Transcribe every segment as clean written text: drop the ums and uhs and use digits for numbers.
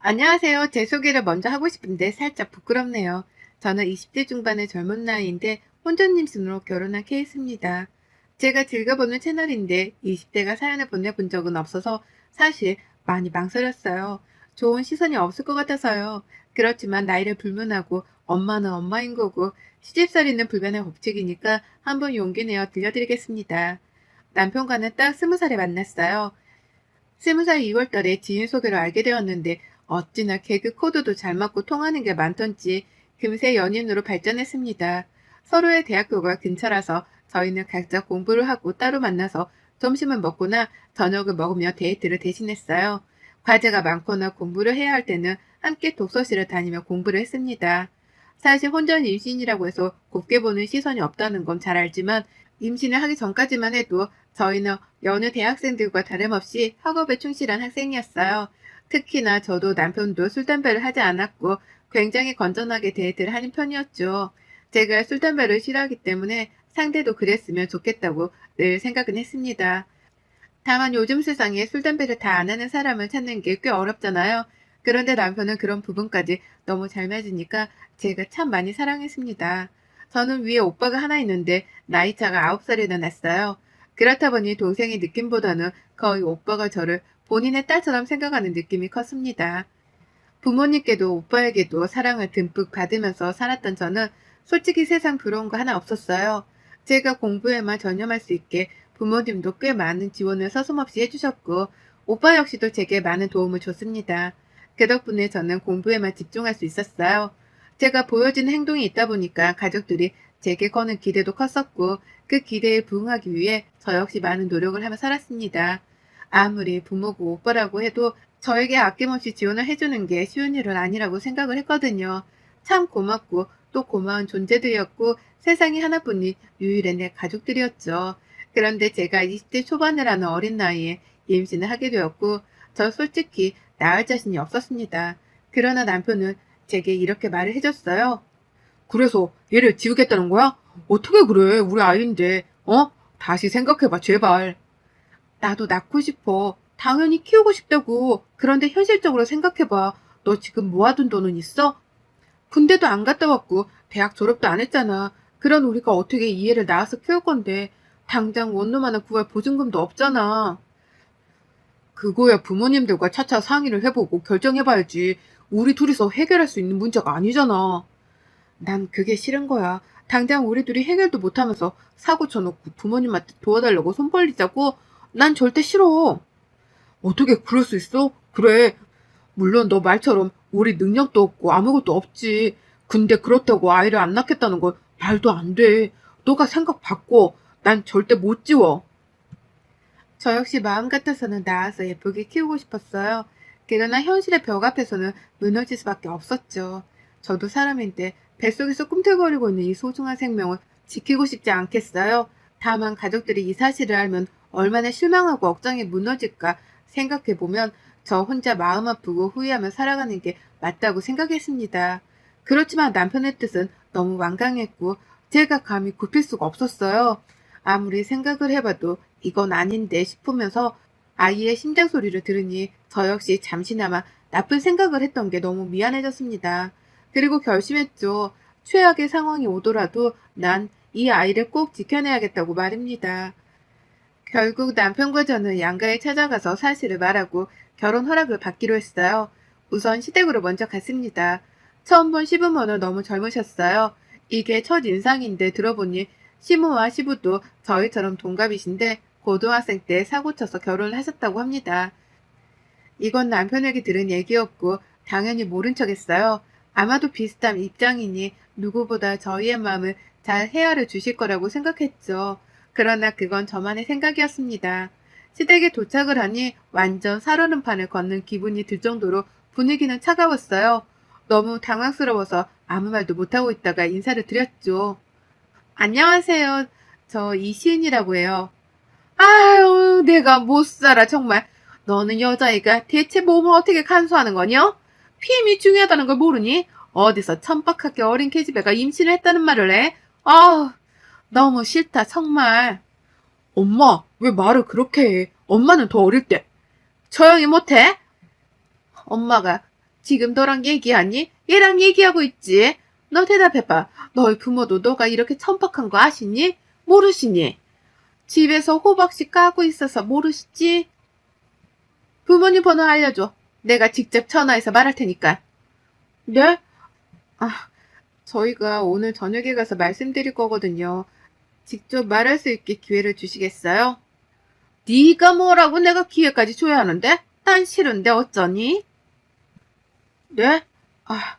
안녕하세요. 제 소개를 먼저 하고 싶은데 살짝 부끄럽네요. 저는 20대 중반의 젊은 나이인데 혼전님순으로 결혼한 케이스입니다. 제가 즐겨보는 채널인데 20대가 사연을 보내본 적은 없어서 사실 많이 망설였어요. 좋은 시선이 없을 것 같아서요. 그렇지만 나이를 불문하고 엄마는 엄마인 거고 시집살이는 불변의 법칙이니까 한번 용기 내어 들려드리겠습니다. 남편과는 딱 20살에 만났어요. 20살 2월달에 지인 소개로 알게 되었는데 어찌나 개그 코드도 잘 맞고 통하는 게 많던지 금세 연인으로 발전했습니다. 서로의 대학교가 근처라서 저희는 각자 공부를 하고 따로 만나서 점심을 먹거나 저녁을 먹으며 데이트를 대신했어요. 과제가 많거나 공부를 해야 할 때는 함께 독서실을 다니며 공부를 했습니다. 사실 혼전 임신이라고 해서 곱게 보는 시선이 없다는 건 잘 알지만 임신을 하기 전까지만 해도 저희는 여느 대학생들과 다름없이 학업에 충실한 학생이었어요. 특히나 저도 남편도 술, 담배를 하지 않았고 굉장히 건전하게 데이트를 하는 편이었죠. 제가 술, 담배를 싫어하기 때문에 상대도 그랬으면 좋겠다고 늘 생각은 했습니다. 다만 요즘 세상에 술, 담배를 다 안 하는 사람을 찾는 게 꽤 어렵잖아요. 그런데 남편은 그런 부분까지 너무 잘 맞으니까 제가 참 많이 사랑했습니다. 저는 위에 오빠가 하나 있는데 나이 차가 9살이나 났어요. 그렇다 보니 동생의 느낌보다는 거의 오빠가 저를 본인의 딸처럼 생각하는 느낌이 컸습니다. 부모님께도 오빠에게도 사랑을 듬뿍 받으면서 살았던 저는 솔직히 세상 부러운 거 하나 없었어요. 제가 공부에만 전념할 수 있게 부모님도 꽤 많은 지원을 서슴없이 해주셨고 오빠 역시도 제게 많은 도움을 줬습니다. 그 덕분에 저는 공부에만 집중할 수 있었어요. 제가 보여지는 행동이 있다 보니까 가족들이 제게 거는 기대도 컸었고 그 기대에 부응하기 위해 저 역시 많은 노력을 하며 살았습니다. 아무리 부모고 오빠라고 해도 저에게 아낌없이 지원을 해주는 게 쉬운 일은 아니라고 생각을 했거든요. 참 고맙고 또 고마운 존재들이었고 세상에 하나뿐인 유일의 내 가족들이었죠. 그런데 제가 20대 초반이라는 어린 나이에 임신을 하게 되었고 저 솔직히 낳을 자신이 없었습니다. 그러나 남편은 제게 이렇게 말을 해줬어요. 그래서 얘를 지우겠다는 거야? 어떻게 그래? 우리 아이인데. 어? 다시 생각해봐, 제발. 나도 낳고 싶어. 당연히 키우고 싶다고. 그런데 현실적으로 생각해봐. 너 지금 모아둔 돈은 있어? 군대도 안 갔다 왔고 대학 졸업도 안 했잖아. 그런 우리가 어떻게 이 애를 낳아서 키울 건데 당장 원룸 하나 구할 보증금도 없잖아. 그거야 부모님들과 차차 상의를 해보고 결정해봐야지. 우리 둘이서 해결할 수 있는 문제가 아니잖아. 난 그게 싫은 거야. 당장 우리 둘이 해결도 못하면서 사고 쳐놓고 부모님한테 도와달라고 손 벌리자고? 난 절대 싫어. 어떻게 그럴 수 있어? 그래. 물론 너 말처럼 우리 능력도 없고 아무것도 없지. 근데 그렇다고 아이를 안 낳겠다는 건 말도 안 돼. 너가 생각 바꿔. 난 절대 못 지워. 저 역시 마음 같아서는 낳아서 예쁘게 키우고 싶었어요. 그러나 현실의 벽 앞에서는 무너질 수밖에 없었죠. 저도 사람인데 뱃속에서 꿈틀거리고 있는 이 소중한 생명을 지키고 싶지 않겠어요. 다만 가족들이 이 사실을 알면 얼마나 실망하고 억장이 무너질까 생각해보면 저 혼자 마음 아프고 후회하며 살아가는 게 맞다고 생각했습니다. 그렇지만 남편의 뜻은 너무 완강했고 제가 감히 굽힐 수가 없었어요. 아무리 생각을 해봐도 이건 아닌데 싶으면서 아이의 심장 소리를 들으니 저 역시 잠시나마 나쁜 생각을 했던 게 너무 미안해졌습니다. 그리고 결심했죠. 최악의 상황이 오더라도 난 이 아이를 꼭 지켜내야겠다고 말입니다. 결국 남편과 저는 양가에 찾아가서 사실을 말하고 결혼 허락을 받기로 했어요. 우선 시댁으로 먼저 갔습니다. 처음 본 시부모는 너무 젊으셨어요. 이게 첫 인상인데 들어보니 시모와 시부도 저희처럼 동갑이신데 고등학생 때 사고 쳐서 결혼을 하셨다고 합니다. 이건 남편에게 들은 얘기였고 당연히 모른 척했어요. 아마도 비슷한 입장이니 누구보다 저희의 마음을 잘 헤아려 주실 거라고 생각했죠. 그러나 그건 저만의 생각이었습니다. 시댁에 도착을 하니 완전 살얼음판을 걷는 기분이 들 정도로 분위기는 차가웠어요. 너무 당황스러워서 아무 말도 못하고 있다가 인사를 드렸죠. 안녕하세요. 저 이시은이라고 해요. 아유, 내가 못 살아, 정말. 너는 여자애가 대체 몸을 어떻게 간수하는 거냐? 피임이 중요하다는 걸 모르니? 어디서 천박하게 어린 계집애가 임신을 했다는 말을 해? 아, 너무 싫다, 정말. 엄마, 왜 말을 그렇게 해? 엄마는 더 어릴 때. 조용히 못해? 엄마가 지금 너랑 얘기하니? 얘랑 얘기하고 있지? 너 대답해봐. 너희 부모도 너가 이렇게 천박한 거 아시니? 모르시니? 집에서 호박씨 까고 있어서 모르시지? 부모님 번호 알려줘. 내가 직접 전화해서 말할 테니까. 네? 아, 저희가 오늘 저녁에 가서 말씀드릴 거거든요. 직접 말할 수 있게 기회를 주시겠어요? 네가 뭐라고 내가 기회까지 줘야 하는데? 난 싫은데 어쩌니? 네? 아,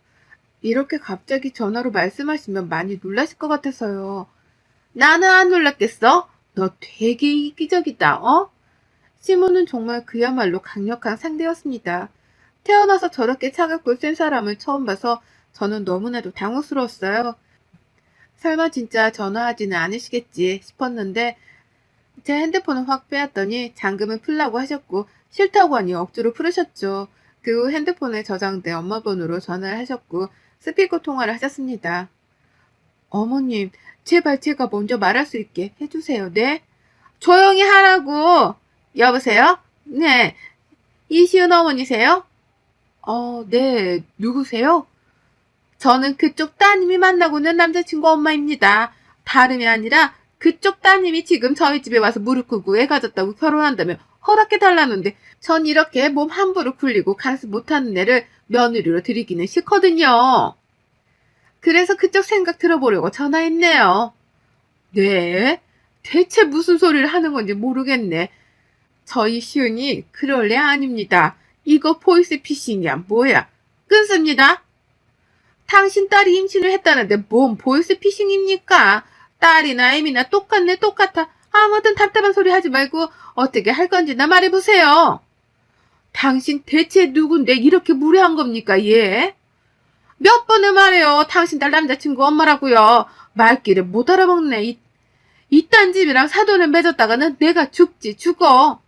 이렇게 갑자기 전화로 말씀하시면 많이 놀라실 것 같아서요. 나는 안 놀랐겠어? 너 되게 이기적이다, 어? 시몬은 정말 그야말로 강력한 상대였습니다. 태어나서 저렇게 차갑고 센 사람을 처음 봐서 저는 너무나도 당혹스러웠어요. 설마 진짜 전화하지는 않으시겠지 싶었는데 제 핸드폰을 확 빼앗더니 잠금을 풀라고 하셨고 싫다고 하니 억지로 풀으셨죠. 그 후 핸드폰에 저장된 엄마 번호로 전화를 하셨고 스피커 통화를 하셨습니다. 어머님, 제발 제가 먼저 말할 수 있게 해주세요. 네? 조용히 하라고. 여보세요? 네. 이시은 어머니세요? 네. 누구세요? 저는 그쪽 따님이 만나고는 남자친구 엄마입니다. 다름이 아니라 그쪽 따님이 지금 저희 집에 와서 무릎 꿇고 애 가졌다고 결혼한다며 허락해달라는데 전 이렇게 몸 함부로 굴리고 간섭 못하는 애를 며느리로 드리기는 싫거든요. 그래서 그쪽 생각 들어보려고 전화했네요. 네? 대체 무슨 소리를 하는 건지 모르겠네. 저희 시은이 그럴 애 아닙니다. 이거 보이스피싱이야 뭐야. 끊습니다. 당신 딸이 임신을 했다는데 뭔 보이스피싱입니까? 딸이나 애미나 똑같네 똑같아. 아무튼 답답한 소리 하지 말고 어떻게 할 건지나 말해보세요. 당신 대체 누군데 이렇게 무례한 겁니까 얘? 몇 번을 말해요. 당신 딸 남자친구 엄마라고요. 말귀를 못 알아먹네. 이딴 집이랑 사돈을 맺었다가는 내가 죽지 죽어.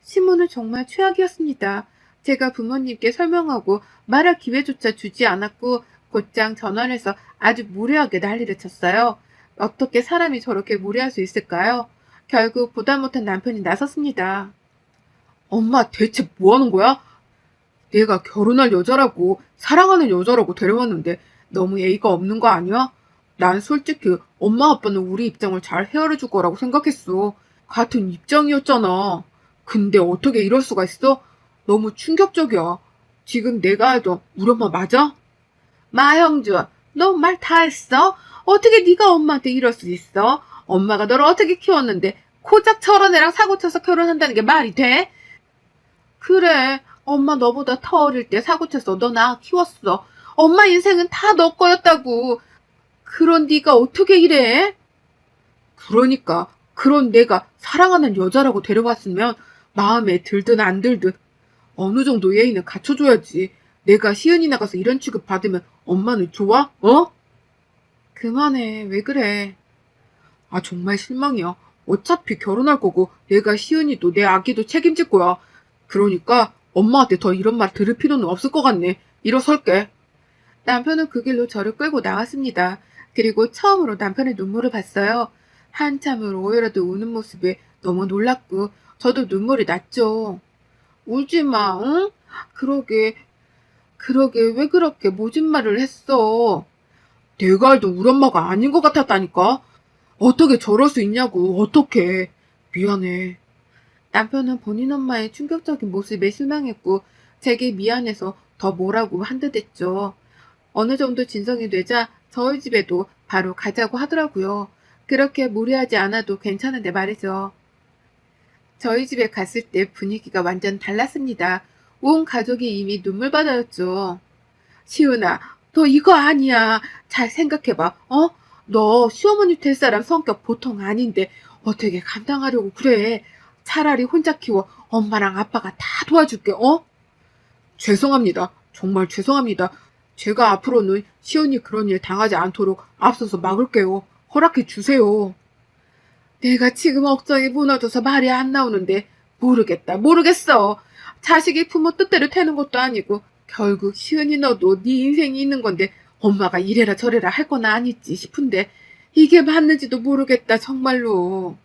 시몬은 정말 최악이었습니다. 제가 부모님께 설명하고 말할 기회조차 주지 않았고 곧장 전화를 해서 아주 무례하게 난리를 쳤어요. 어떻게 사람이 저렇게 무례할 수 있을까요? 결국 보다 못한 남편이 나섰습니다. 엄마 대체 뭐 하는 거야? 내가 결혼할 여자라고 사랑하는 여자라고 데려왔는데 너무 예의가 없는 거 아니야? 난 솔직히 엄마 아빠는 우리 입장을 잘 헤아려 줄 거라고 생각했어. 같은 입장이었잖아. 근데 어떻게 이럴 수가 있어? 너무 충격적이야. 지금 내가 해도 우리 엄마 맞아? 마형주, 너 말 다 했어? 어떻게 네가 엄마한테 이럴 수 있어? 엄마가 너를 어떻게 키웠는데 고작 저런 애랑 사고쳐서 결혼한다는 게 말이 돼? 그래, 엄마 너보다 더 어릴 때 사고쳐서 너 나 키웠어. 엄마 인생은 다 너 거였다고. 그런 네가 어떻게 이래? 그러니까 그런 내가 사랑하는 여자라고 데려왔으면 마음에 들든 안 들든 어느 정도 예의는 갖춰줘야지. 내가 시은이 나가서 이런 취급 받으면 엄마는 좋아? 어? 그만해. 왜 그래? 아 정말 실망이야. 어차피 결혼할 거고 내가 시은이도 내 아기도 책임질 거야. 그러니까 엄마한테 더 이런 말 들을 필요는 없을 것 같네. 일어설게. 남편은 그 길로 저를 끌고 나왔습니다. 그리고 처음으로 남편의 눈물을 봤어요. 한참을 오열하듯 우는 모습에 너무 놀랐고 저도 눈물이 났죠. 울지 마, 응? 그러게 왜 그렇게 모진 말을 했어? 내가 알던 우리 엄마가 아닌 것 같았다니까? 어떻게 저럴 수 있냐고, 어떻게. 미안해. 남편은 본인 엄마의 충격적인 모습에 실망했고 제게 미안해서 더 뭐라고 한 듯 했죠. 어느 정도 진정이 되자 저희 집에도 바로 가자고 하더라고요. 그렇게 무리하지 않아도 괜찮은데 말이죠. 저희 집에 갔을 때 분위기가 완전 달랐습니다. 온 가족이 이미 눈물바다였죠. 시은아, 너 이거 아니야. 잘 생각해봐. 어? 너 시어머니 될 사람 성격 보통 아닌데 어떻게 감당하려고 그래. 차라리 혼자 키워. 엄마랑 아빠가 다 도와줄게. 어? 죄송합니다. 정말 죄송합니다. 제가 앞으로는 시은이 그런 일 당하지 않도록 앞서서 막을게요. 허락해 주세요. 내가 지금 억장이 무너져서 말이 안 나오는데 모르겠다. 모르겠어. 자식이 부모 뜻대로 되는 것도 아니고 결국 시은이 너도 네 인생이 있는 건데 엄마가 이래라 저래라 할 건 아니지 싶은데 이게 맞는지도 모르겠다 정말로.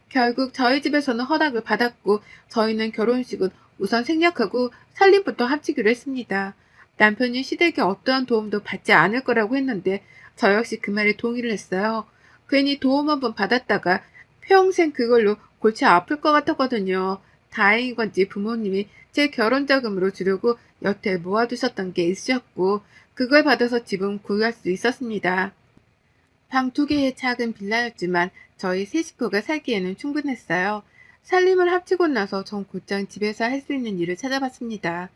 결국 저희 집에서는 허락을 받았고 저희는 결혼식은 우선 생략하고 살림부터 합치기로 했습니다. 남편이 시댁에 어떠한 도움도 받지 않을 거라고 했는데 저 역시 그 말에 동의를 했어요. 괜히 도움 한번 받았다가 평생 그걸로 골치 아플 것 같았거든요. 다행인 건지 부모님이 제 결혼 자금으로 주려고 여태 모아두셨던 게 있으셨고 그걸 받아서 집은 구할 수 있었습니다. 방 두 개의 작은 빌라였지만 저희 세 식구가 살기에는 충분했어요. 살림을 합치고 나서 전 곧장 집에서 할 수 있는 일을 찾아봤습니다.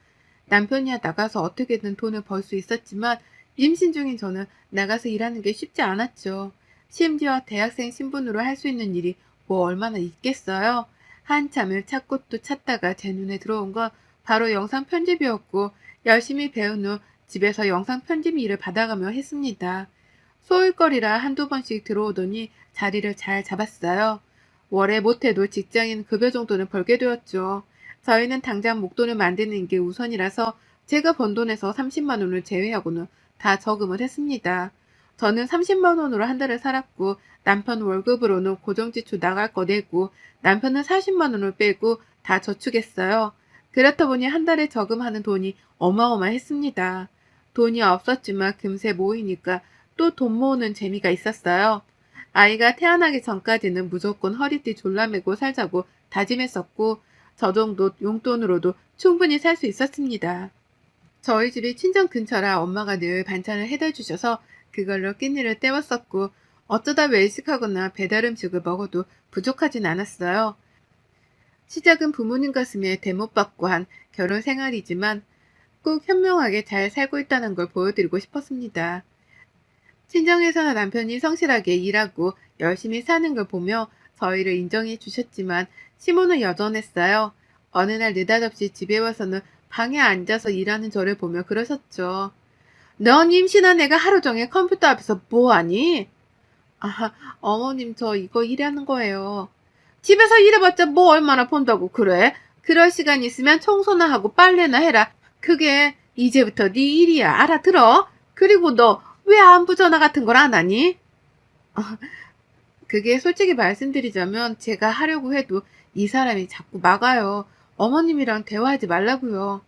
남편이야 나가서 어떻게든 돈을 벌 수 있었지만 임신 중인 저는 나가서 일하는 게 쉽지 않았죠. 심지어 대학생 신분으로 할 수 있는 일이 뭐 얼마나 있겠어요. 한참을 찾고 또 찾다가 제 눈에 들어온 건 바로 영상 편집이었고 열심히 배운 후 집에서 영상 편집 일을 받아가며 했습니다. 소일거리라 한두 번씩 들어오더니 자리를 잘 잡았어요. 월에 못해도 직장인 급여 정도는 벌게 되었죠. 저희는 당장 목돈을 만드는 게 우선이라서 제가 번 돈에서 30만 원을 제외하고는 다 저금을 했습니다. 저는 30만 원으로 한 달을 살았고 남편 월급으로는 고정지출 나갈 거 내고 남편은 40만 원을 빼고 다 저축했어요. 그렇다 보니 한 달에 저금하는 돈이 어마어마했습니다. 돈이 없었지만 금세 모이니까 또 돈 모으는 재미가 있었어요. 아이가 태어나기 전까지는 무조건 허리띠 졸라매고 살자고 다짐했었고 저 정도 용돈으로도 충분히 살 수 있었습니다. 저희 집이 친정 근처라 엄마가 늘 반찬을 해다 주셔서 그걸로 끼니를 때웠었고 어쩌다 외식하거나 배달 음식을 먹어도 부족하진 않았어요. 시작은 부모님 가슴에 대못 받고 한 결혼 생활이지만 꼭 현명하게 잘 살고 있다는 걸 보여드리고 싶었습니다. 친정에서는 남편이 성실하게 일하고 열심히 사는 걸 보며 저희를 인정해 주셨지만 시모는 여전했어요. 어느 날 느닷없이 집에 와서는 방에 앉아서 일하는 저를 보며 그러셨죠. 넌 임신한 애가 하루 종일 컴퓨터 앞에서 뭐하니? 아, 어머님 저 이거 일하는 거예요. 집에서 일해봤자 뭐 얼마나 본다고 그래? 그럴 시간 있으면 청소나 하고 빨래나 해라. 그게 이제부터 네 일이야. 알아들어? 그리고 너 왜 안부 전화 같은 걸 안 하니? 그게 솔직히 말씀드리자면 제가 하려고 해도 이 사람이 자꾸 막아요. 어머님이랑 대화하지 말라고요.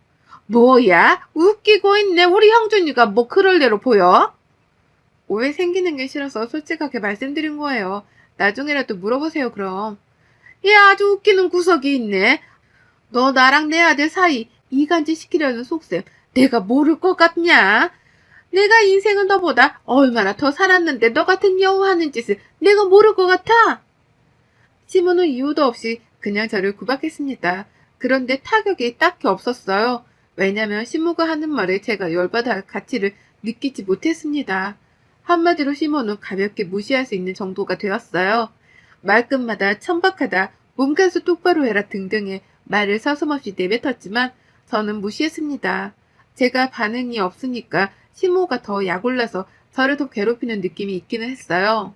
뭐야? 웃기고 있네. 우리 형준이가 뭐 그럴 대로 보여? 오해 생기는 게 싫어서 솔직하게 말씀드린 거예요. 나중에라도 물어보세요, 그럼. 얘 아주 웃기는 구석이 있네. 너 나랑 내 아들 사이 이간질 시키려는 속셈 내가 모를 것 같냐? 내가 인생을 너보다 얼마나 더 살았는데 너 같은 여우 하는 짓을 내가 모를 것 같아? 시몬은 이유도 없이 그냥 저를 구박했습니다. 그런데 타격이 딱히 없었어요. 왜냐면 시모가 하는 말에 제가 열받아 할 가치를 느끼지 못했습니다. 한마디로 시몬은 가볍게 무시할 수 있는 정도가 되었어요. 말끝마다 천박하다, 몸간수 똑바로 해라 등등의 말을 서슴없이 내뱉었지만 저는 무시했습니다. 제가 반응이 없으니까 시모가 더 약올라서 저를 더 괴롭히는 느낌이 있기는 했어요.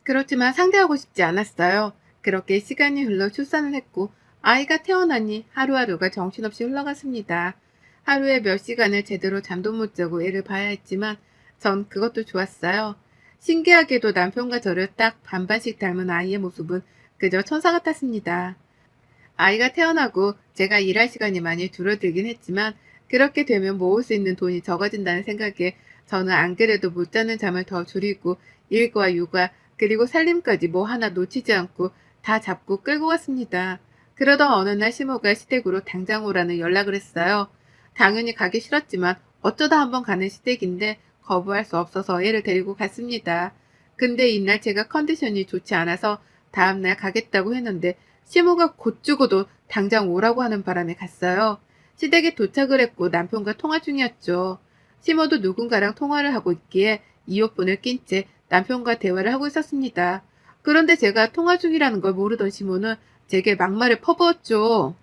그렇지만 상대하고 싶지 않았어요. 그렇게 시간이 흘러 출산을 했고 아이가 태어나니 하루하루가 정신없이 흘러갔습니다. 하루에 몇 시간을 제대로 잠도 못 자고 애를 봐야 했지만 전 그것도 좋았어요. 신기하게도 남편과 저를 딱 반반씩 닮은 아이의 모습은 그저 천사 같았습니다. 아이가 태어나고 제가 일할 시간이 많이 줄어들긴 했지만 그렇게 되면 모을 수 있는 돈이 적어진다는 생각에 저는 안 그래도 못 자는 잠을 더 줄이고 일과 육아 그리고 살림까지 뭐 하나 놓치지 않고 다 잡고 끌고 갔습니다. 그러던 어느 날 시모가 시댁으로 당장 오라는 연락을 했어요. 당연히 가기 싫었지만 어쩌다 한번 가는 시댁인데 거부할 수 없어서 애를 데리고 갔습니다. 근데 이날 제가 컨디션이 좋지 않아서 다음날 가겠다고 했는데 시모가 곧 죽어도 당장 오라고 하는 바람에 갔어요. 시댁에 도착을 했고 남편과 통화 중이었죠. 시모도 누군가랑 통화를 하고 있기에 이어폰을 낀 채 남편과 대화를 하고 있었습니다. 그런데 제가 통화 중이라는 걸 모르던 시모는 제게 막말을 퍼부었죠.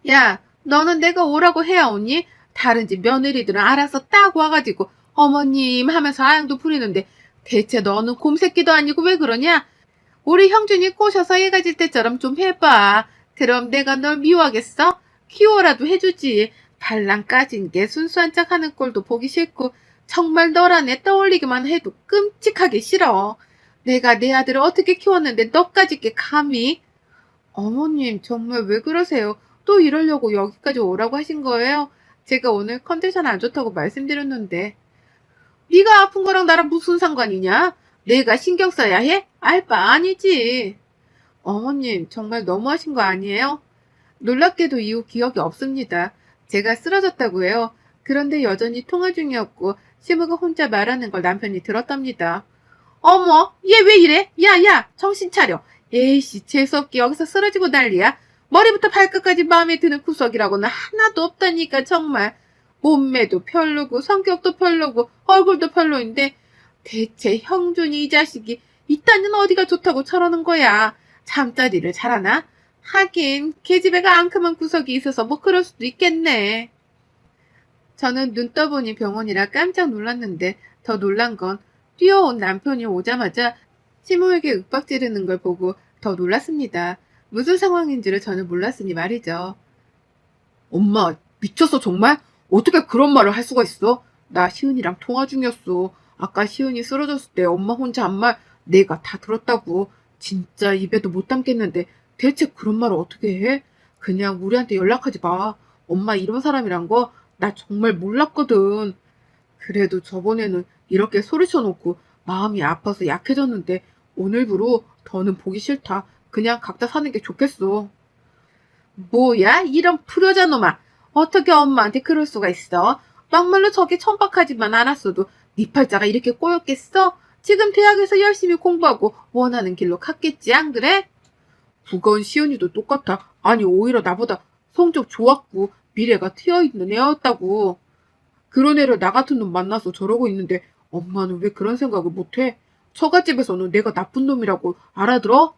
야, 너는 내가 오라고 해야 오니? 다른 집 며느리들은 알아서 딱 와가지고 어머님 하면서 아양도 부리는데 대체 너는 곰새끼도 아니고 왜 그러냐? 우리 형준이 꼬셔서 애가 질 때처럼 좀 해봐. 그럼 내가 널 미워하겠어? 키워라도 해주지. 발랑 까진 게 순수한 척하는 꼴도 보기 싫고 정말 너란 애 떠올리기만 해도 끔찍하게 싫어. 내가 내 아들을 어떻게 키웠는데 너까지 게 감히? 어머님 정말 왜 그러세요? 또 이러려고 여기까지 오라고 하신 거예요? 제가 오늘 컨디션 안 좋다고 말씀드렸는데. 네가 아픈 거랑 나랑 무슨 상관이냐? 내가 신경 써야 해? 알 바 아니지. 어머님, 정말 너무하신 거 아니에요? 놀랍게도 이후 기억이 없습니다. 제가 쓰러졌다고 해요. 그런데 여전히 통화 중이었고 시무가 혼자 말하는 걸 남편이 들었답니다. 어머, 얘 왜 이래? 야, 야, 정신 차려. 에이씨, 재수없게 여기서 쓰러지고 난리야. 머리부터 발끝까지 마음에 드는 구석이라고는 하나도 없다니까, 정말. 몸매도 별로고 성격도 별로고 얼굴도 별로인데 대체 형준이 이 자식이 이딴 어디가 좋다고 저러는 거야. 잠자리를 잘하나? 하긴 계집애가 앙큼한 구석이 있어서 뭐 그럴 수도 있겠네. 저는 눈 떠보니 병원이라 깜짝 놀랐는데 더 놀란 건 뛰어온 남편이 오자마자 시모에게 윽박 지르는 걸 보고 더 놀랐습니다. 무슨 상황인지를 저는 몰랐으니 말이죠. 엄마, 미쳤어, 정말? 어떻게 그런 말을 할 수가 있어? 나 시은이랑 통화 중이었어. 아까 시은이 쓰러졌을 때 엄마 혼자 한 말 내가 다 들었다고. 진짜 입에도 못 담겠는데 대체 그런 말을 어떻게 해? 그냥 우리한테 연락하지 마. 엄마 이런 사람이란 거 나 정말 몰랐거든. 그래도 저번에는 이렇게 소리쳐놓고 마음이 아파서 약해졌는데 오늘부로 더는 보기 싫다. 그냥 각자 사는 게 좋겠어. 뭐야? 이런 불효자 놈아. 어떻게 엄마한테 그럴 수가 있어? 막말로 저게 천박하지만 않았어도 네 팔자가 이렇게 꼬였겠어? 지금 대학에서 열심히 공부하고 원하는 길로 갔겠지, 안 그래? 그건 시은이도 똑같아. 아니, 오히려 나보다 성적 좋았고 미래가 트여있는 애였다고. 그런 애를 나 같은 놈 만나서 저러고 있는데 엄마는 왜 그런 생각을 못해? 처갓집에서는 내가 나쁜 놈이라고 알아들어?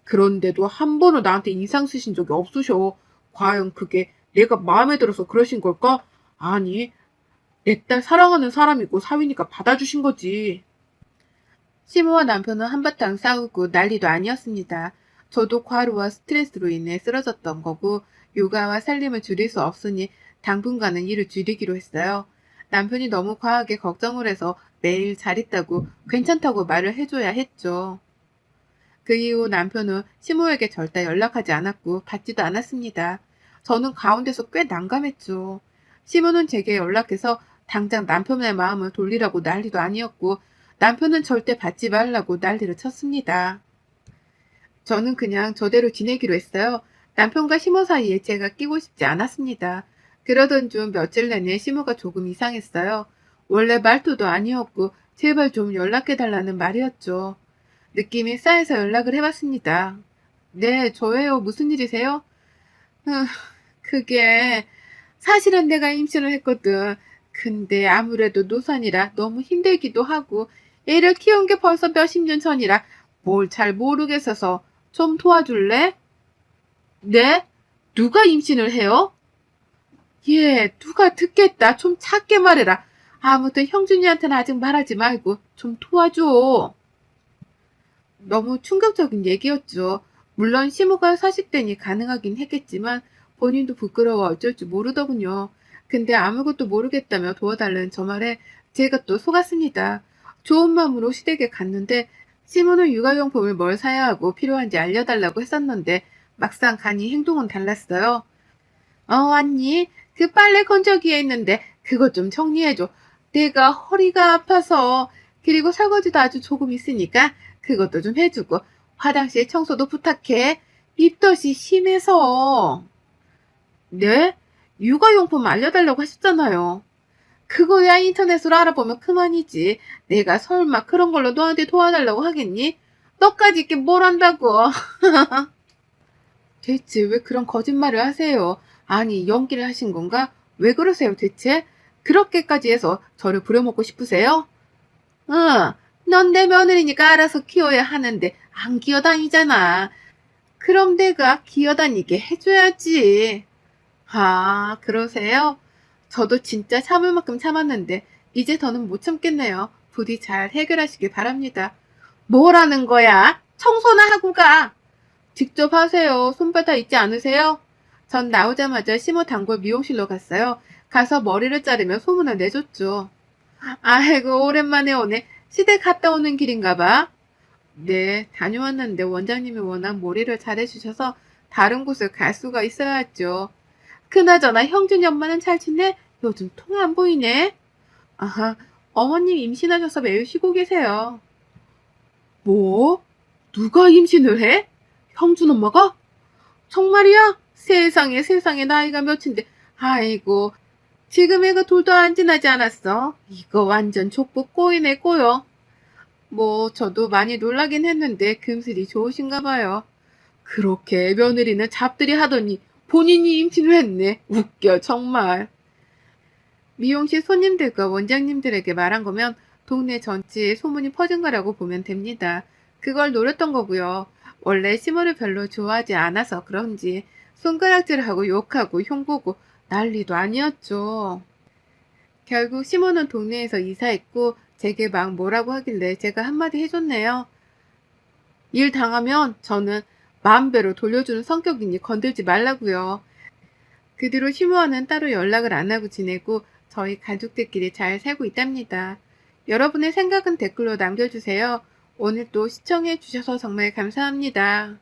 그런데도 한 번은 나한테 인상 쓰신 적이 없으셔. 과연 그게 내가 마음에 들어서 그러신 걸까? 아니, 내 딸 사랑하는 사람이고 사위니까 받아주신 거지. 시모와 남편은 한바탕 싸우고 난리도 아니었습니다. 저도 과로와 스트레스로 인해 쓰러졌던 거고 육아와 살림을 줄일 수 없으니 당분간은 일을 줄이기로 했어요. 남편이 너무 과하게 걱정을 해서 매일 잘 있다고 괜찮다고 말을 해줘야 했죠. 그 이후 남편은 시모에게 절대 연락하지 않았고 받지도 않았습니다. 저는 가운데서 꽤 난감했죠. 시모는 제게 연락해서 당장 남편의 마음을 돌리라고 난리도 아니었고 남편은 절대 받지 말라고 난리를 쳤습니다. 저는 그냥 저대로 지내기로 했어요. 남편과 시모 사이에 제가 끼고 싶지 않았습니다. 그러던 중 며칠 내내 시모가 조금 이상했어요. 원래 말투도 아니었고 제발 좀 연락해달라는 말이었죠. 느낌이 쌓여서 연락을 해봤습니다. 네, 저예요. 무슨 일이세요? 아, 그게 사실은 내가 임신을 했거든. 근데 아무래도 노산이라 너무 힘들기도 하고 애를 키운 게 벌써 몇십 년 전이라 뭘 잘 모르겠어서 좀 도와줄래? 네? 누가 임신을 해요? 예, 누가 듣겠다. 좀 작게 말해라. 아무튼 형준이한테는 아직 말하지 말고 좀 도와줘. 너무 충격적인 얘기였죠. 물론 시모가 40대니 가능하긴 했겠지만 본인도 부끄러워 어쩔 줄 모르더군요. 근데 아무것도 모르겠다며 도와달라는 저 말에 제가 또 속았습니다. 좋은 마음으로 시댁에 갔는데 시모는 육아용품을 뭘 사야 하고 필요한지 알려달라고 했었는데 막상 가니 행동은 달랐어요. 언니, 그 빨래 건조기에 있는데 그것 좀 정리해줘. 내가 허리가 아파서. 그리고 설거지도 아주 조금 있으니까 그것도 좀 해주고 화장실 청소도 부탁해. 입덧이 심해서. 네? 육아용품 알려달라고 하셨잖아요. 그거야 인터넷으로 알아보면 그만이지. 내가 설마 그런 걸로 너한테 도와달라고 하겠니? 너까지 있게 뭘 한다고. 대체 왜 그런 거짓말을 하세요? 아니, 연기를 하신 건가? 왜 그러세요, 대체? 그렇게까지 해서 저를 부려먹고 싶으세요? 응, 넌 내 며느리니까 알아서 키워야 하는데 안 기어다니잖아. 그럼 내가 기어다니게 해줘야지. 아, 그러세요? 저도 진짜 참을 만큼 참았는데 이제 더는 못 참겠네요. 부디 잘 해결하시길 바랍니다. 뭐라는 거야? 청소나 하고 가. 직접 하세요. 손바닥 있지 않으세요? 전 나오자마자 시모 단골 미용실로 갔어요. 가서 머리를 자르며 소문을 내줬죠. 아이고, 오랜만에 오네. 시댁 갔다 오는 길인가 봐. 네, 다녀왔는데 원장님이 워낙 머리를 잘해주셔서 다른 곳을 갈 수가 있어야 했죠. 그나저나 형준이 엄마는 잘 지내? 요즘 통 안 보이네. 아하, 어머님 임신하셔서 매일 쉬고 계세요. 뭐? 누가 임신을 해? 형준 엄마가? 정말이야? 세상에 세상에 나이가 몇인데. 아이고, 지금 애가 돌도 안 지나지 않았어. 이거 완전 족보 꼬이네 꼬여. 뭐 저도 많이 놀라긴 했는데 금슬이 좋으신가 봐요. 그렇게 며느리는 잡들이 하더니 본인이 임신을 했네. 웃겨 정말. 미용실 손님들과 원장님들에게 말한 거면 동네 전체에 소문이 퍼진 거라고 보면 됩니다. 그걸 노렸던 거고요. 원래 시모를 별로 좋아하지 않아서 그런지 손가락질하고 욕하고 흉보고 난리도 아니었죠. 결국 시모는 동네에서 이사했고 제게 막 뭐라고 하길래 제가 한마디 해줬네요. 일 당하면 저는 마음대로 돌려주는 성격이니 건들지 말라고요. 그 뒤로 시모와는 따로 연락을 안 하고 지내고 저희 가족들끼리 잘 살고 있답니다. 여러분의 생각은 댓글로 남겨주세요. 오늘 또 시청해 주셔서 정말 감사합니다.